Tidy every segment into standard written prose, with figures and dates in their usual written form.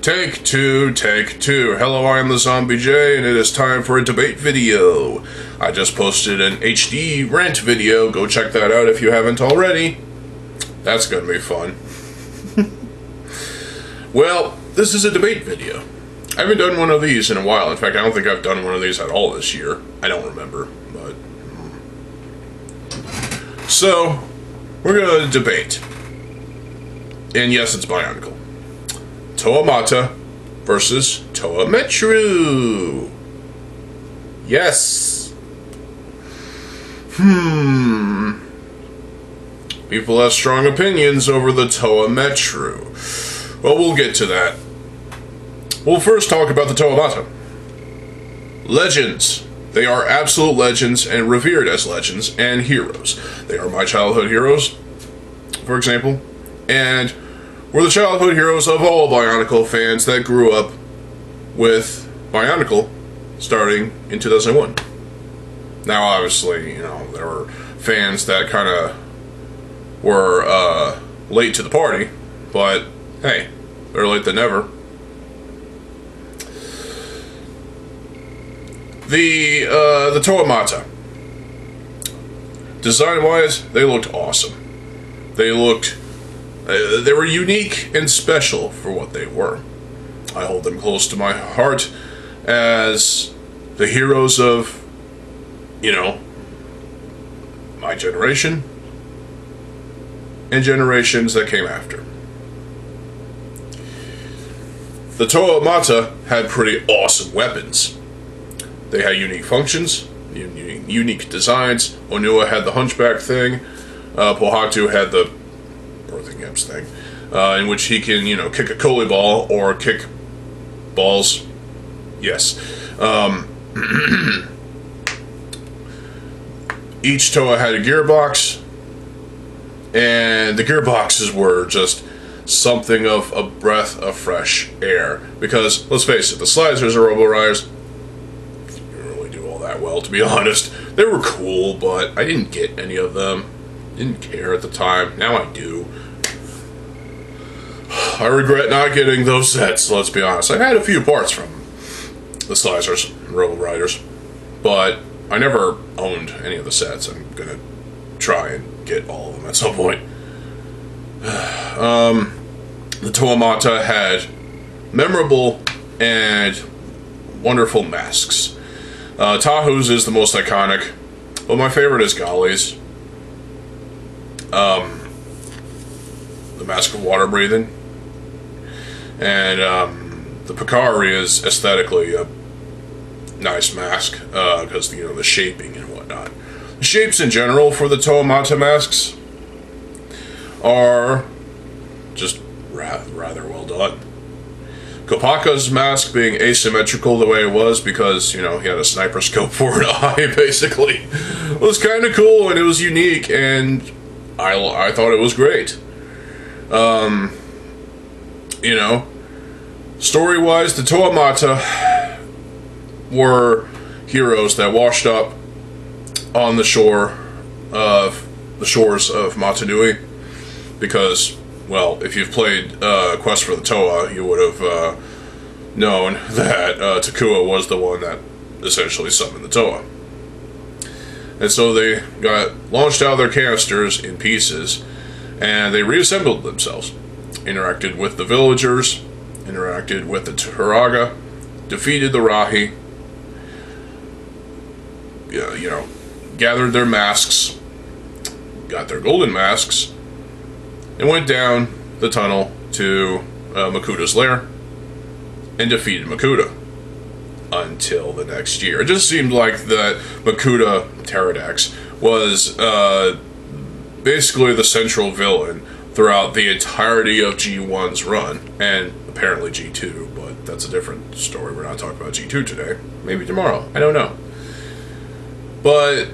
Take two. Hello, I am TheZOMBIEJ, and it is time for a debate video. I just posted an HD rant video. Go check that out if you haven't already. That's gonna be fun. Well, this is a debate video. I haven't done one of these in a while. In fact, I don't think I've done one of these at all this year. I don't remember, but... So, we're gonna debate. And yes, it's Bionicle. Toa Metru versus Toa Metru. Yes. People have strong opinions over the Toa Metru. Well, we'll get to that. We'll first talk about the Toa Metru. Legends. They are absolute legends and revered as legends and heroes. They are my childhood heroes, for example, and were the childhood heroes of all Bionicle fans that grew up with Bionicle starting in 2001. Now, obviously, you know, there were fans that kind of were late to the party, but hey, better late than never. The Toa Metru. Design-wise, they looked awesome. They were unique and special for what they were. I hold them close to my heart as the heroes of, you know, my generation and generations that came after. The Toa Metru had pretty awesome weapons. They had unique functions, unique designs. Onua had the hunchback thing. Pohatu had the birthing imps thing, in which he can, you know, kick a Coley ball or kick balls. Yes. Each Toa had a gearbox, and the gearboxes were just something of a breath of fresh air. Because, let's face it, the Sliders or Robo-Riders didn't really do all that well, to be honest. They were cool, but I didn't get any of them. Didn't care at the time. Now I do. I regret not getting those sets, let's be honest. I had a few parts from the Sliders, Robo-Riders, but I never owned any of the sets. I'm gonna try and get all of them at some point. The Toa Metru had memorable and wonderful masks. Tahu's is the most iconic, but my favorite is Golly's. The Mask of Water Breathing. And the Picari is aesthetically a nice mask, because, you know, the shaping and whatnot. The shapes in general for the Toa Metru masks are just rather well done. Kopaka's mask being asymmetrical the way it was because, you know, he had a sniper scope for an eye, basically. It was kind of cool, and it was unique, and I thought it was great. You know, story-wise, the Toa Metru were heroes that washed up on the shores of Mata Nui, because, well, if you've played Quest for the Toa, you would have known that Takua was the one that essentially summoned the Toa. And so they got launched out of their canisters in pieces, and they reassembled themselves, interacted with the villagers, interacted with the Turaga, defeated the Rahi, you know, gathered their masks, got their golden masks, and went down the tunnel to Makuta's lair and defeated Makuta until the next year. It just seemed like that Makuta Pterodax was basically the central villain throughout the entirety of G1's run, and apparently G2, but that's a different story. We're not talking about G2 today. Maybe tomorrow. I don't know. But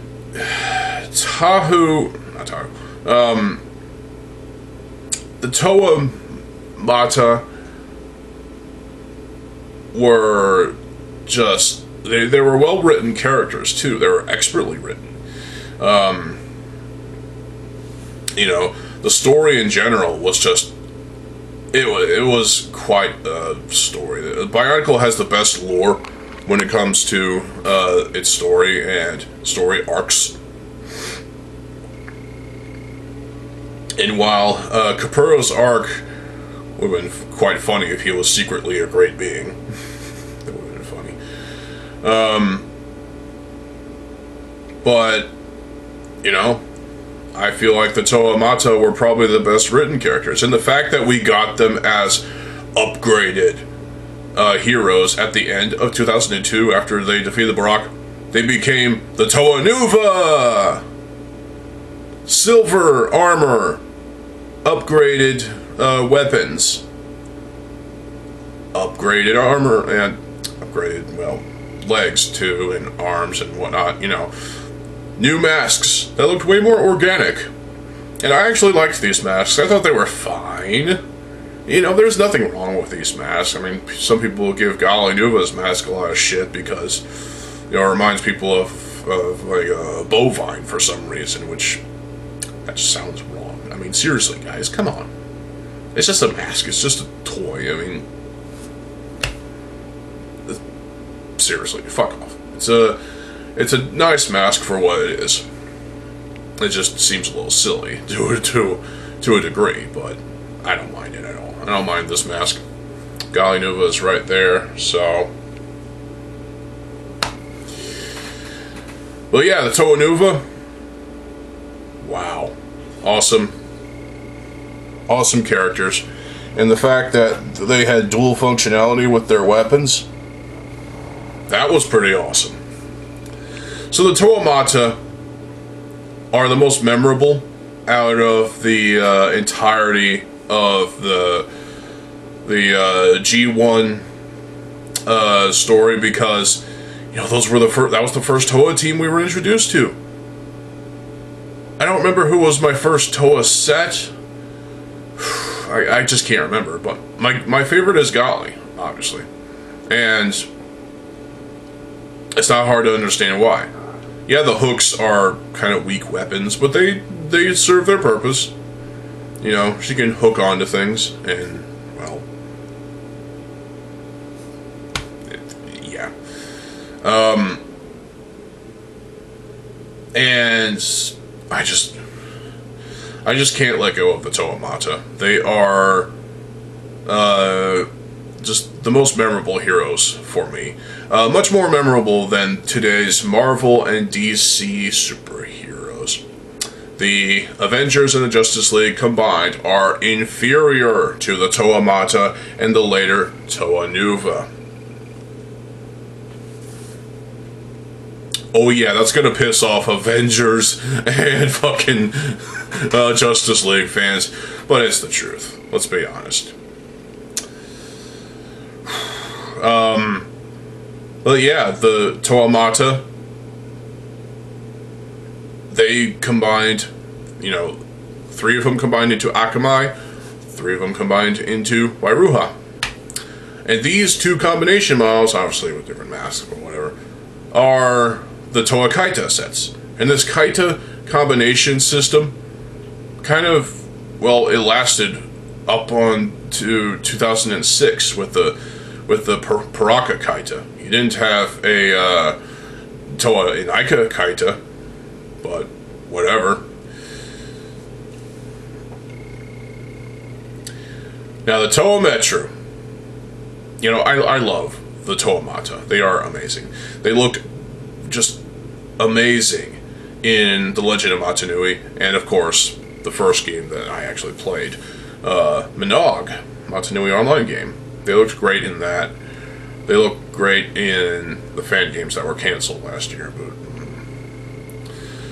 the Toa Metru were just, they were well-written characters, too. They were expertly written. You know, the story in general was just it was quite a story. Bionicle has the best lore when it comes to its story and story arcs. And while Capuro's arc would have been quite funny if he was secretly a great being. That would have been funny. But, you know, I feel like the Toa Metru were probably the best written characters. And the fact that we got them as upgraded heroes at the end of 2002 after they defeated Barak, they became the Toa Nuva! Silver armor, upgraded weapons, upgraded armor, and upgraded, well, legs too, and arms and whatnot, you know. New masks that looked way more organic. And I actually liked these masks. I thought they were fine. You know, there's nothing wrong with these masks. I mean, some people will give Gali Nuva's mask a lot of shit because, you know, it reminds people of like a bovine for some reason, which that just sounds wrong. I mean, seriously, guys, come on. It's just a mask. It's just a toy. I mean, seriously, fuck off. It's a nice mask for what it is. It just seems a little silly to a degree, but I don't mind it at all. I don't mind this mask. Gali Nuva is right there, so. But yeah, the Toa Nuva. Wow. Awesome. Awesome characters. And the fact that they had dual functionality with their weapons, that was pretty awesome. So the Toa Metru are the most memorable out of the entirety of the G1 story, because, you know, those were that was the first Toa team we were introduced to. I don't remember who was my first Toa set. I just can't remember, but my favorite is Gali, obviously. And it's not hard to understand why. Yeah, the hooks are kind of weak weapons, but they serve their purpose. You know, she can hook onto things, and, well, yeah. And I just can't let go of the Toa Metru. They are just the most memorable heroes for me. Much more memorable than today's Marvel and DC superheroes. The Avengers and the Justice League combined are inferior to the Toa Metru and the later Toa Nuva. Oh yeah, that's gonna piss off Avengers and fucking Justice League fans, but it's the truth. Let's be honest. But yeah, the Toa Metru, they combined, you know, 3 of them combined into Akamai, 3 of them combined into Wairuha. And these 2 combination models, obviously with different masks or whatever, are the Toa Kaita sets. And this Kaita combination system kind of, well, it lasted up on to 2006 with the Paraka Kaita. You didn't have a Toa Inaika Kaita, but whatever. Now the Toa Metru, you know, I love the Toa Metru. They are amazing. They looked just amazing in The Legend of Matanui, and of course the first game that I actually played, Minogue, Matanui online game. They looked great in that. They looked great in the fan games that were canceled last year, but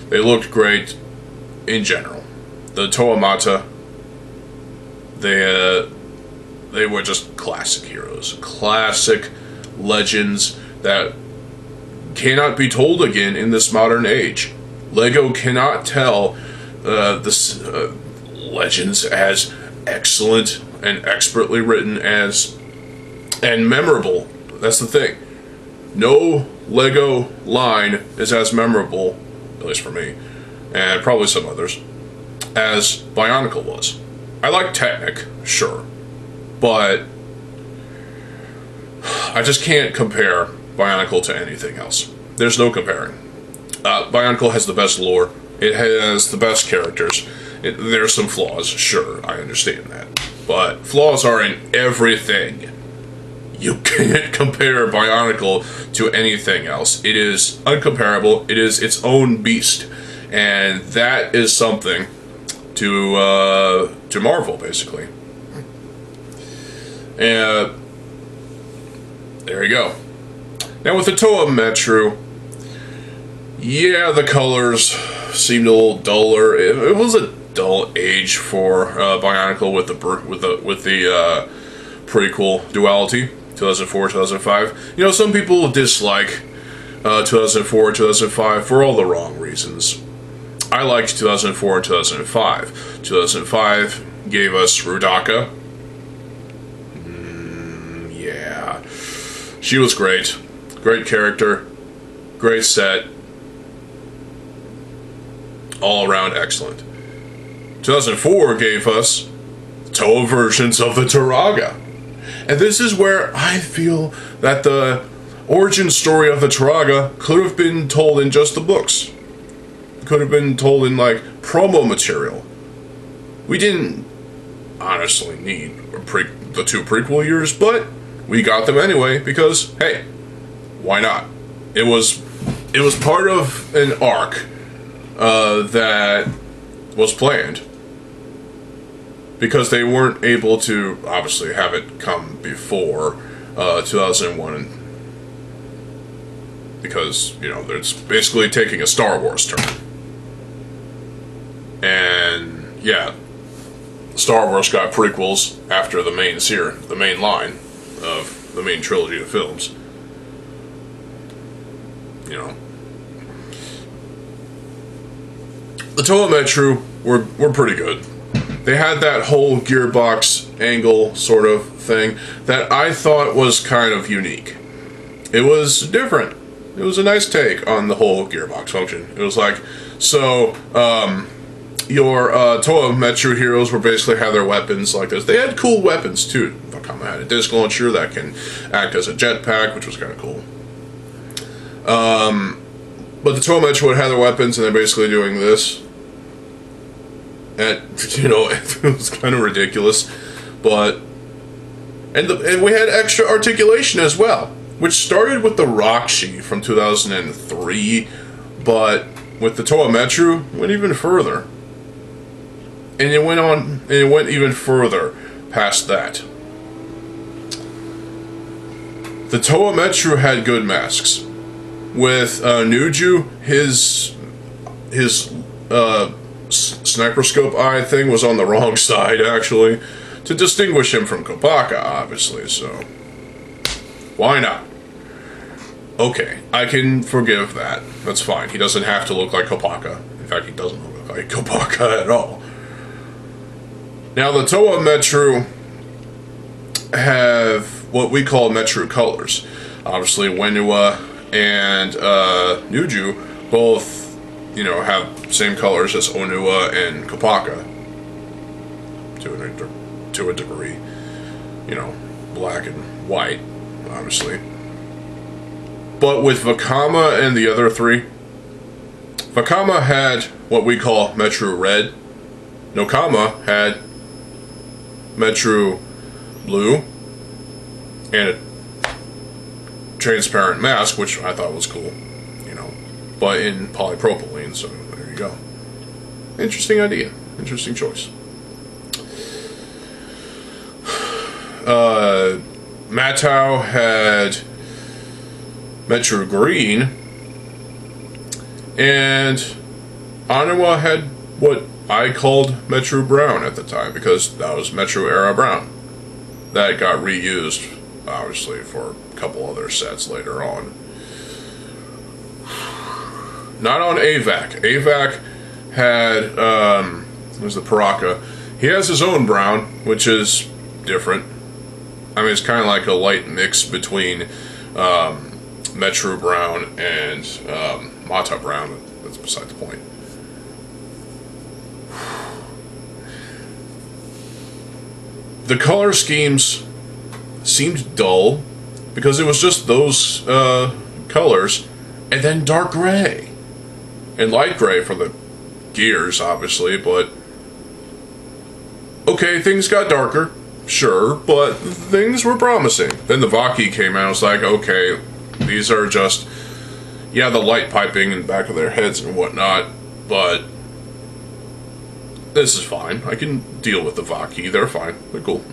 they looked great in general. The Toa Metru, they were just classic heroes, classic legends that cannot be told again in this modern age. LEGO cannot tell this legends as excellent and expertly written as and memorable. That's the thing. No LEGO line is as memorable, at least for me, and probably some others, as Bionicle was. I like Technic, sure, but I just can't compare Bionicle to anything else. There's no comparing. Bionicle has the best lore. It has the best characters. There's some flaws, sure, I understand that. But flaws are in everything. You can't compare Bionicle to anything else. It is uncomparable. It is its own beast. And that is something to marvel, basically. And there you go. Now with the Toa Metru, yeah, the colors seemed a little duller. It was a dull age for Bionicle with the prequel duality, 2004, 2005. You know, some people dislike 2004, 2005 for all the wrong reasons. I liked 2004 and 2005. 2005 gave us Rudaka. Yeah. She was great. Great character. Great set. All around excellent. 2004 gave us Toa versions of the Turaga. And this is where I feel that the origin story of the Turaga could have been told in just the books. Could have been told in, like, promo material. We didn't honestly need the 2 prequel years, but we got them anyway because, hey, why not? It was part of an arc that was planned because they weren't able to obviously have it come before 2001 because, you know, it's basically taking a Star Wars turn. And yeah, Star Wars got prequels after the main line of the main trilogy of films. You know, the Toa Metru were pretty good. They had that whole gearbox angle sort of thing that I thought was kind of unique. It was different. It was a nice take on the whole gearbox function. It was like, so, your Toa Metru heroes were basically have their weapons like this. They had cool weapons too. Vakama had a disc launcher that can act as a jetpack, which was kind of cool. But the Toa Metru would have their weapons, and they're basically doing this. And, you know, it was kind of ridiculous. But, and we had extra articulation as well, which started with the Rockshi from 2003, but with the Toa Metru, went even further. And it went even further past that. The Toa Metru had good masks. With Nuju, his sniperscope eye thing was on the wrong side, actually, to distinguish him from Kopaka, obviously, so why not? Okay, I can forgive that. That's fine. He doesn't have to look like Kopaka. In fact, he doesn't look like Kopaka at all. Now, the Toa Metru have what we call Metru colors. Obviously, Wenua and Nuju both, you know, have same colors as Onua and Kopaka to a degree. You know, black and white, obviously. But with Vakama and the other 3, Vakama had what we call Metru Red. Nokama had Metru Blue and a transparent mask, which I thought was cool, you know, but in polypropylene, so there you go. Interesting idea. Interesting choice. Matau had Metru Green, and Anawa had what I called Metru Brown at the time, because that was Metru Era Brown. That got reused, obviously, for a couple other sets later on. Not on AVAC. AVAC had, there's the Paraka. He has his own brown, which is different. I mean, it's kind of like a light mix between Metru Brown and Mata Brown. That's beside the point. the color schemes seemed dull because it was just those colors, and then dark gray and light gray for the gears, obviously. But okay, things got darker, sure, but things were promising. Then the Vaki came out. I was like, okay, these are just, yeah, the light piping in the back of their heads and whatnot, but this is fine. I can deal with the Vaki. They're fine. They're cool.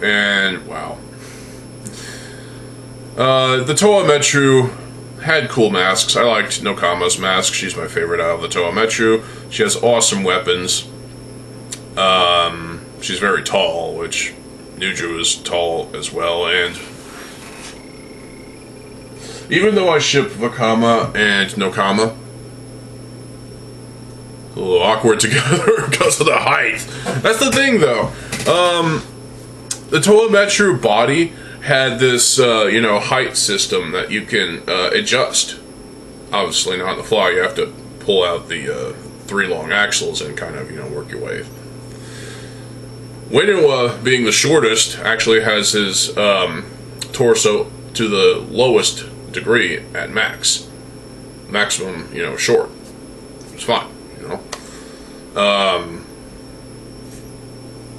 And, wow. The Toa Metru had cool masks. I liked Nokama's mask. She's my favorite out of the Toa Metru. She has awesome weapons. She's very tall, which Nuju is tall as well, and even though I ship Vakama and Nokama, a little awkward together because of the height. That's the thing, though. The Toa Metru body had this, height system that you can adjust. Obviously, not on the fly. You have to pull out the 3 long axles and kind of, work your way. Whenua, being the shortest, actually has his torso to the lowest degree at max. Maximum, short. It's fine,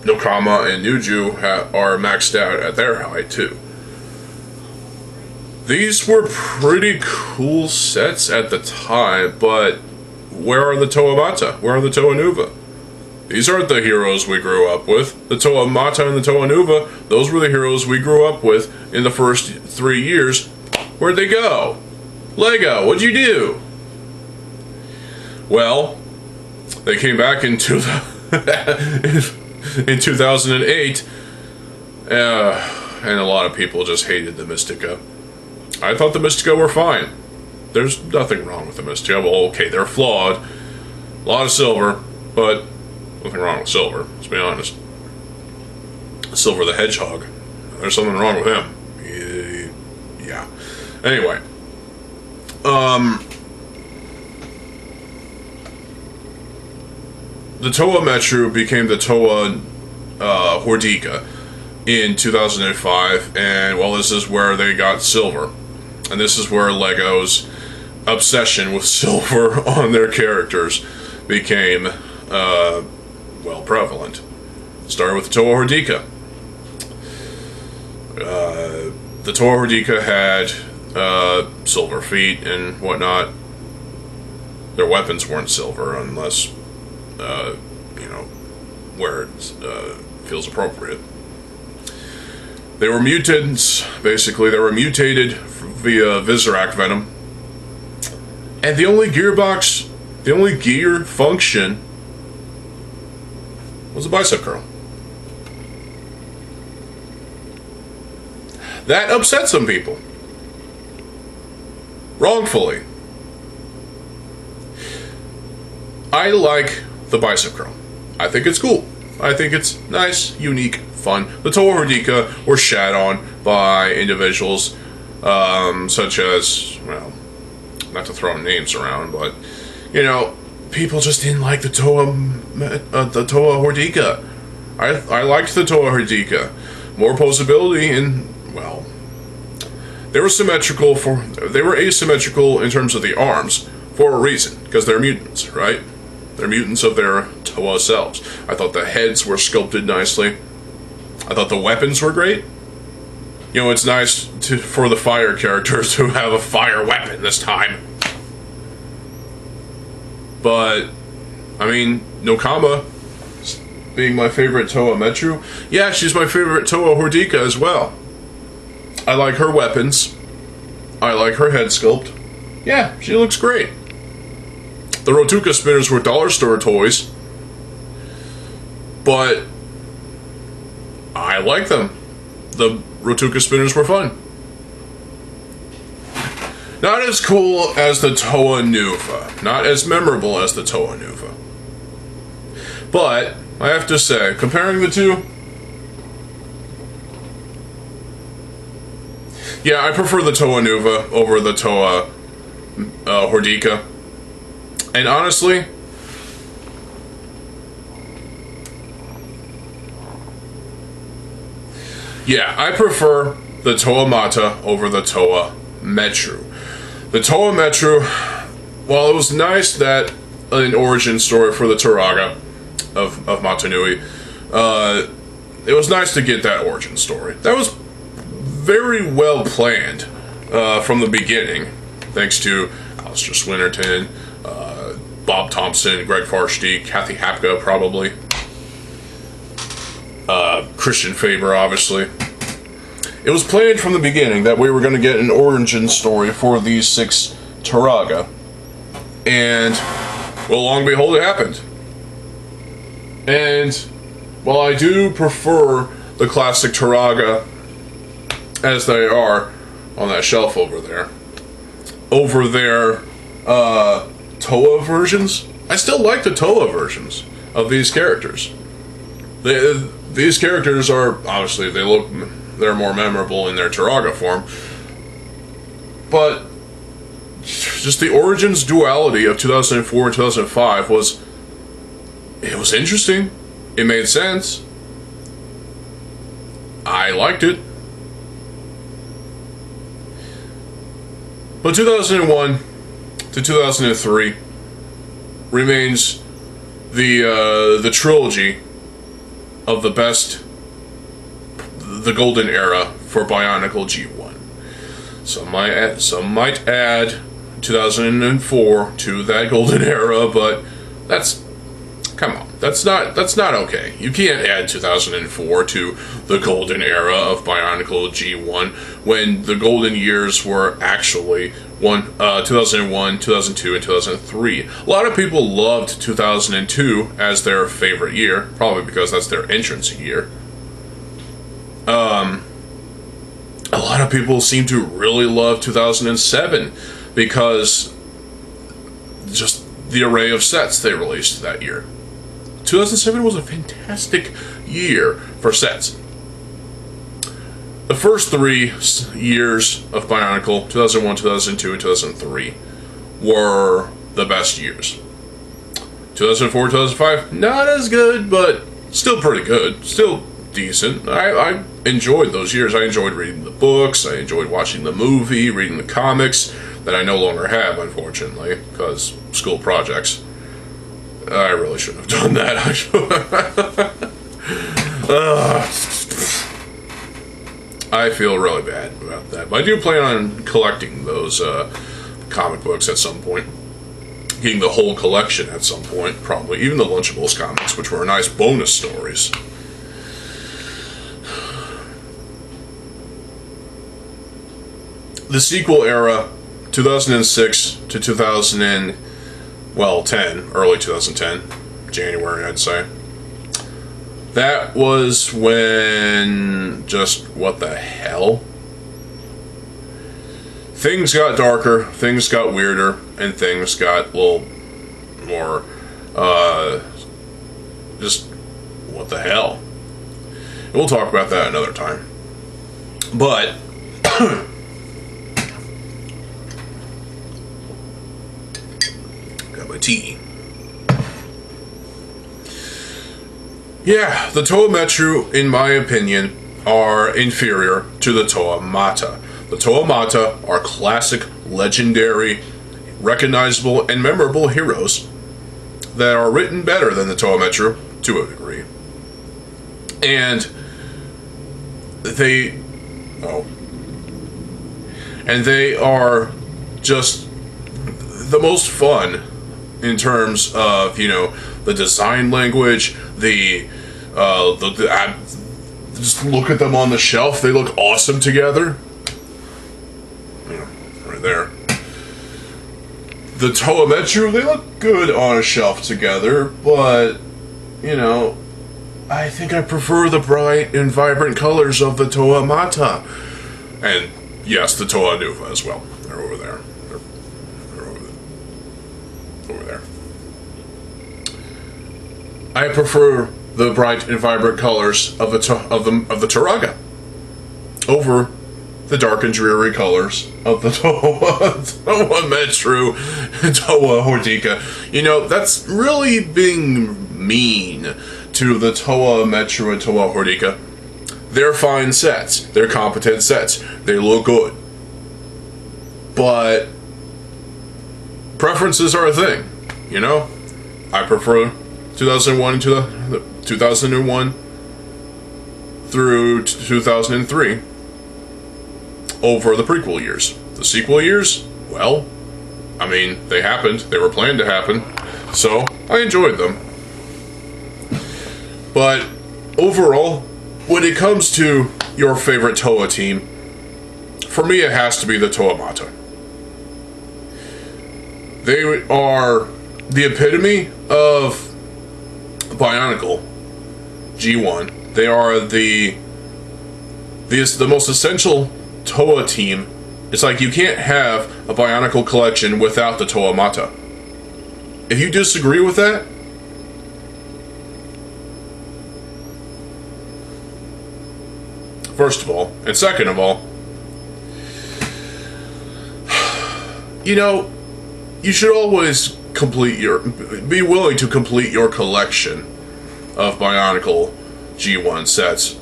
Nokama and Nuju are maxed out at their height, too. These were pretty cool sets at the time, but where are the Toa Mata? Where are the Toa Nuva? These aren't the heroes we grew up with. The Toa Mata and the Toa Nuva, those were the heroes we grew up with in the first 3 years. Where'd they go? Lego, what'd you do? Well, they came back in 2008, and a lot of people just hated the Mystica. I thought the Mystica were fine. There's nothing wrong with the Mystica. Well, okay, they're flawed. A lot of silver, but nothing wrong with Silver, let's be honest. Silver the Hedgehog. There's something wrong with him. Yeah. Anyway. The Toa Metru became the Toa Hordika in 2005, and well, this is where they got silver. And this is where Lego's obsession with silver on their characters became prevalent. Started with the Toa Hordika. The Toa Hordika had silver feet and whatnot. Their weapons weren't silver unless, where it feels appropriate. They were mutants, basically. They were mutated via Visorak venom. And the only gear function was a bicep curl. That upset some people. Wrongfully. I like the bicep curl. I think it's cool. I think it's nice, unique, fun. The Toa Hordika were shat on by individuals such as, well, not to throw names around, but, people just didn't like the Toa Hordika. I liked the Toa Hordika. More posability and, well, they were asymmetrical in terms of the arms for a reason, because they're mutants, right? They're mutants of their Toa selves. I thought the heads were sculpted nicely. I thought the weapons were great. It's nice for the fire characters to have a fire weapon this time. But, Nokama being my favorite Toa Metru, yeah, she's my favorite Toa Hordika as well. I like her weapons. I like her head sculpt. Yeah, she looks great. The Rotuka spinners were dollar store toys, but I like them. The Rotuka spinners were fun. Not as cool as the Toa Nuva. Not as memorable as the Toa Nuva. But, I have to say, comparing the two, yeah, I prefer the Toa Nuva over the Toa Hordika. And honestly, Yeah, I prefer the Toa Mata over the Toa Metru. The Toa Metru, while it was nice that an origin story for the Turaga of Matanui, it was nice to get that origin story. That was very well planned from the beginning, thanks to Alistair Swinnerton, Bob Thompson, Greg Farshty, Kathy Hapka, probably. Christian Faber, obviously. It was planned from the beginning that we were going to get an origin story for these 6 Turaga. And, well, long and behold, it happened. And, while I do prefer the classic Turaga as they are on that shelf over there, over their Toa versions, I still like the Toa versions of these characters. These characters are, obviously, they're more memorable in their Turaga form, but just the origins duality of 2004 and 2005 was interesting. It made sense. I liked it. But 2001 to 2003 remains the trilogy of the best, the golden era for Bionicle G1. Some might add 2004 to that golden era, but come on, that's not okay. You can't add 2004 to the golden era of Bionicle G1 when the golden years were actually 2001, 2002, and 2003. A lot of people loved 2002 as their favorite year, probably because that's their entrance year. A lot of people seem to really love 2007 because just the array of sets they released that year. 2007 was a fantastic year for sets. The first 3 years of Bionicle, 2001, 2002, and 2003, were the best years. 2004, 2005, not as good, but still pretty good. Still decent. I enjoyed those years. I enjoyed reading the books. I enjoyed watching the movie, reading the comics that I no longer have, unfortunately, because school projects. I really shouldn't have done that. I feel really bad about that. But I do plan on collecting those comic books at some point. Getting the whole collection at some point, probably. Even the Lunchables comics, which were nice bonus stories. The sequel era, 2006 to 2010, early 2010, January, I'd say. That was when just, what the hell? Things got darker, things got weirder, and things got a little more, just, what the hell? And we'll talk about that another time. But, got my tea. Yeah, the Toa Metru, in my opinion, are inferior to the Toa Mata. The Toa Mata are classic, legendary, recognizable, and memorable heroes that are written better than the Toa Metru, to a degree. And they are just the most fun in terms of, the design language, just look at them on the shelf. They look awesome together. Right there. The Toa Metru, they look good on a shelf together, but, I think I prefer the bright and vibrant colors of the Toa Mata. And, yes, the Toa Nuva as well. They're over there. They're over there. I prefer the bright and vibrant colors of the Turaga over the dark and dreary colors of the Toa Metru and Toa Hordika. That's really being mean to the Toa Metru and Toa Hordika. They're fine sets. They're competent sets. They look good. But preferences are a thing, you know? I prefer 2001 to 2001 through 2003 over the prequel years. The sequel years, well, I mean, they happened. They were planned to happen. So, I enjoyed them. But overall, when it comes to your favorite Toa team, for me it has to be the Toa Metru. They are the epitome of Bionicle G1. They are the most essential Toa team. It's like you can't have a Bionicle collection without the Toa Metru. If you disagree with that, first of all, and second of all, you know, you should always be willing to complete your collection of Bionicle G1 sets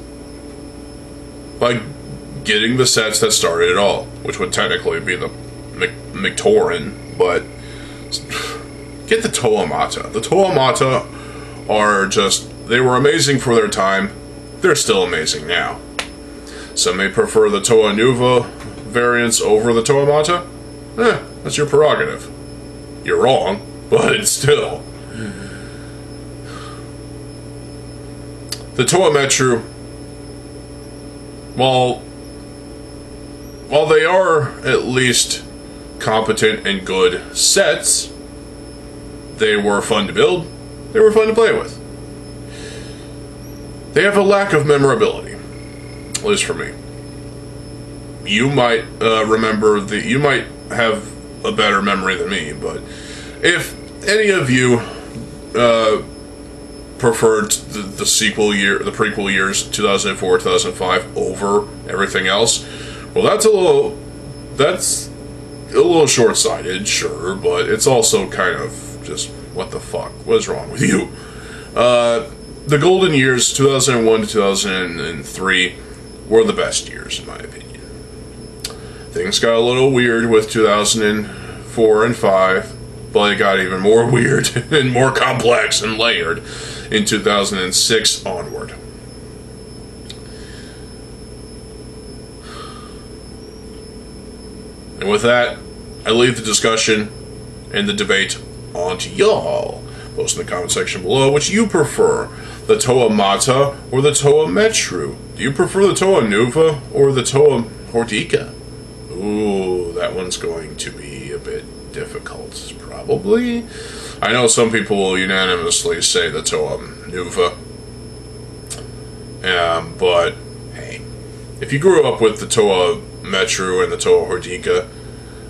by getting the sets that started it all, which would technically be the Mictoran, but get the Toa Metru. The Toa Metru are they were amazing for their time. They're still amazing now. Some may prefer the Toa Nuva variants over the Toa Metru. That's your prerogative. You're wrong, but it's still. The Toa Metru, while they are at least competent and good sets, they were fun to build, they were fun to play with. They have a lack of memorability, at least for me. You might you might have a better memory than me, but if any of you preferred the prequel years 2004, 2005 over everything else, well, that's a little short-sighted, sure, but it's also kind of just, what the fuck? What is wrong with you? The golden years, 2001 to 2003, were the best years, in my opinion. Things got a little weird with 2004 and 5, but it got even more weird and more complex and layered in 2006 onward. And with that, I leave the discussion and the debate on to y'all. Post in the comment section below which you prefer, the Toa Metru or the Toa Metru. Do you prefer the Toa Nuva or the Toa Hordika? Ooh, that one's going to be a bit difficult, probably. I know some people will unanimously say the Toa Nuva. But, hey, if you grew up with the Toa Metru and the Toa Hordika,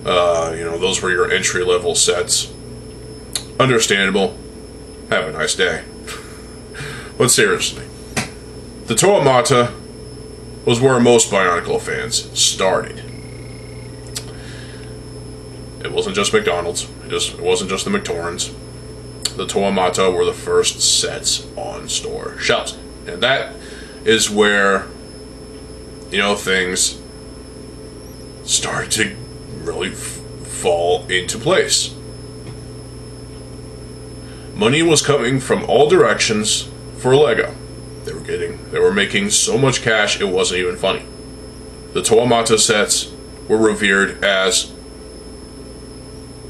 those were your entry-level sets. Understandable. Have a nice day. But seriously, the Toa Metru was where most Bionicle fans started. It wasn't just McDonald's. It wasn't just the McTorrans. The Toa Metru were the first sets on store shelves. And that is where, things start to really fall into place. Money was coming from all directions for Lego. They were making so much cash it wasn't even funny. The Toa Metru sets were revered as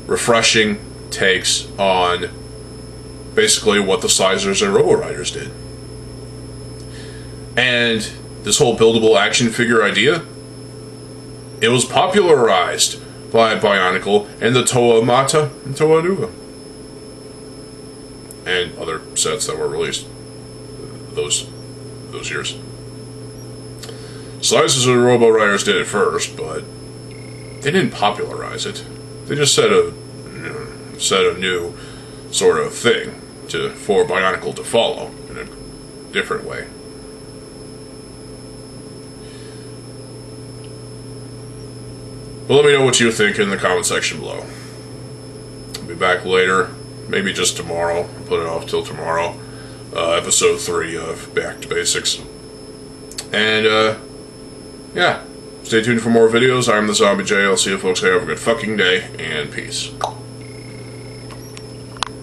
refreshing takes on basically what the Sizers and Robo Riders did. And this whole buildable action figure idea, it was popularized by Bionicle and the Toa Metru and Toa Nuva. And other sets that were released those years. Sizers and Robo Riders did it first, but they didn't popularize it. They just set a new sort of thing for Bionicle to follow in a different way. Well, let me know what you think in the comment section below. I'll be back later, maybe just tomorrow. I'll put it off till tomorrow. Episode 3 of Back to Basics. And, yeah. Stay tuned for more videos. I'm TheZOMBIEJ. I'll see you folks there. Have a good fucking day, and peace.